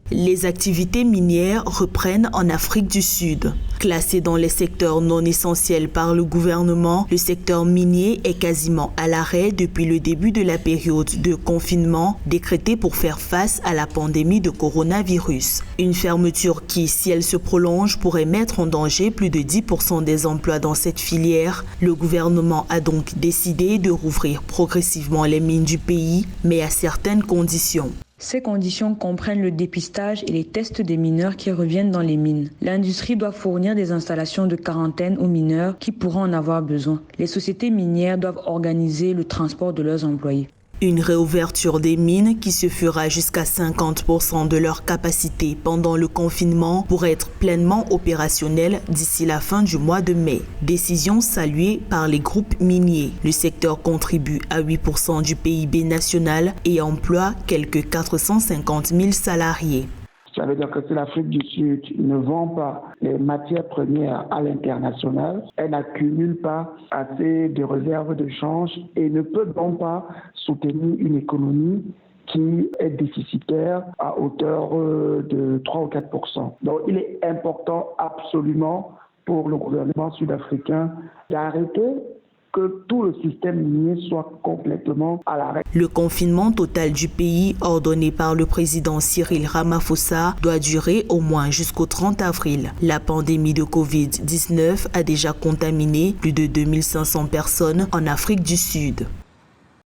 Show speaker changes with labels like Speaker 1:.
Speaker 1: Les activités minières reprennent en Afrique du Sud. Classé dans les secteurs non essentiels par le gouvernement, le secteur minier est quasiment à l'arrêt depuis le début de la période de confinement décrétée pour faire face à la pandémie de coronavirus. Une fermeture qui, si elle se prolonge, pourrait mettre en danger plus de 10% des emplois dans cette filière. Le gouvernement a donc décidé de rouvrir progressivement les mines du pays, mais à certaines conditions.
Speaker 2: Ces conditions comprennent le dépistage et les tests des mineurs qui reviennent dans les mines. L'industrie doit fournir des installations de quarantaine aux mineurs qui pourront en avoir besoin. Les sociétés minières doivent organiser le transport de leurs employés.
Speaker 1: Une réouverture des mines qui se fera jusqu'à 50% de leur capacité pendant le confinement pourrait être pleinement opérationnelle d'ici la fin du mois de mai. Décision saluée par les groupes miniers. Le secteur contribue à 8% du PIB national et emploie quelques 450 000 salariés.
Speaker 3: Ça veut dire que si l'Afrique du Sud ne vend pas les matières premières à l'international, elle n'accumule pas assez de réserves de change et ne peut donc pas soutenir une économie qui est déficitaire à hauteur de 3 ou 4%. Donc il est important absolument pour le gouvernement sud-africain d'arrêter que tout le système minier soit complètement à l'arrêt.
Speaker 1: Le confinement total du pays, ordonné par le président Cyril Ramaphosa, doit durer au moins jusqu'au 30 avril. La pandémie de Covid-19 a déjà contaminé plus de 2500 personnes en Afrique du Sud.